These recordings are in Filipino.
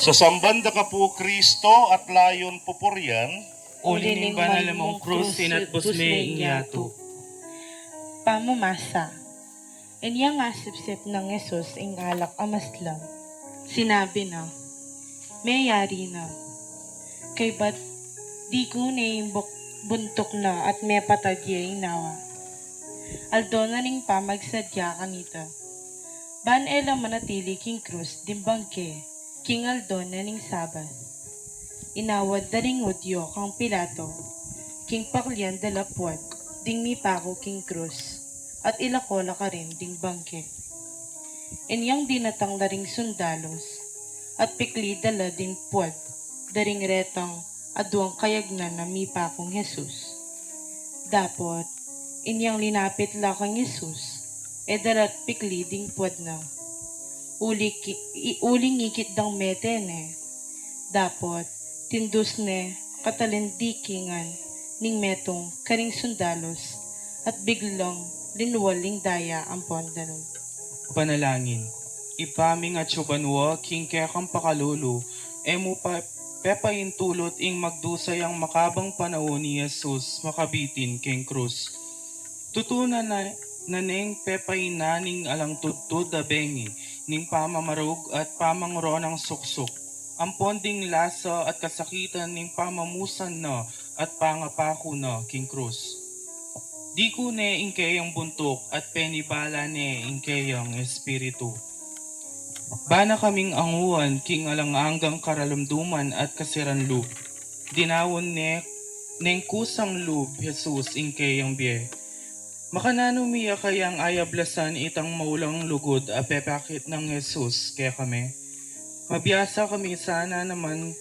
Sa sambanda ka po Kristo at layon pupuryan, Ulining banal mong krus sinatbos me inyato. Pamamasa. Inyang asip-sip ng Yesus ing alak amaslang. Sinabi na, mayari na. Kay ba't di ko na yung buntok na at may patadya yung nawa. Aldo na ning pamagsadya kanita. Ban ela manatili king krus dimbangke, king aldo na ning sabas. Inawad da ring udyo kang Pilato, king paklyan dalapuat, ding mi pako king krus. At ilakola ka rin ding bangke. Inyang dinatang daring sundalos, at pikli dala din puwad, daring retang aduang kayagnan na mipa kong Jesus. Dapot, inyang linapit la kang Jesus, dalat pikli ding puwad na. Uling ikit dang metene. Dapot, tindus ne katalindikingan ning metong karing sundalos, at biglang linuwaling daya ang pondanon. Panalangin. Ipaming at subanwa king kekang pakalulu, emo pa pepain tulot ing magdusay ang makabang panahon ni Jesus makabitin king krus. Tutunan na naneng pepain naning alang tudtud da bengi, ning pamamarog at pamangro ng suksok. Ang ponding lasa at kasakitan ning pamamusan na at pangapako na king krus. Di ko ne ingkayang buntok at penibala ne ingkayang espiritu. Bana kaming anguan king alanganggang karalamduman at kasiranlub. Dinawon ne neng kusang lub Jesus ingkayang biye. Makanano miya kayang ayablasan itang maulang lugod a pepakit ng Jesus kaya kami. Mabiyasa kami sana naman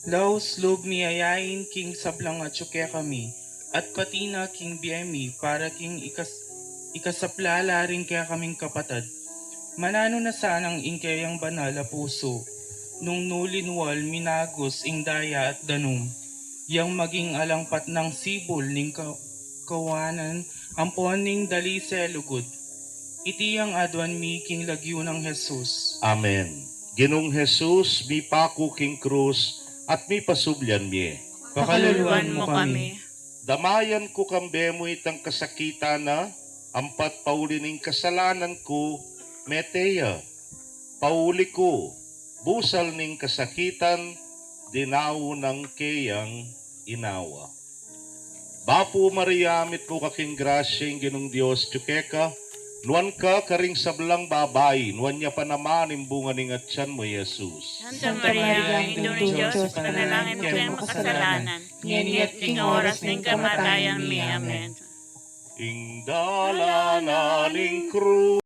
laos lub miyayain king sablang at syuke kami. At pati na king biyemi para king ikasaplala rin kaya kaming kapatad. Manano na sanang ingkayang banal a puso, nung nulinwal minagos ing daya at danum, yang maging alangpat ng sibol ning kawanan, ampon ning dali selugod. Itiyang adwan mi king lagyo ng Jesus. Amen. Ginong Jesus, mi pako king krus, at mi pasubyan mi. Pakaluluan mo kami. Damayan ko kambe mo itang kasakitan na, ampat pauli ning kasalanan ko, meteya. Pauli ko, busal ning kasakitan, dinaw ng keyang inawa. Bapo Mariamit mo kaking grasya ing Ginong Dios tiyukeka, nuan ka karing sablang babay, nuan niya pa naman imbunga ning atyan mo, Jesus. Santa Maria, Indong Diyos, panalangin mo kayong makasalanan, ngeni't king oras ng kamatayan mi. Amen. Ing dala na ning krus.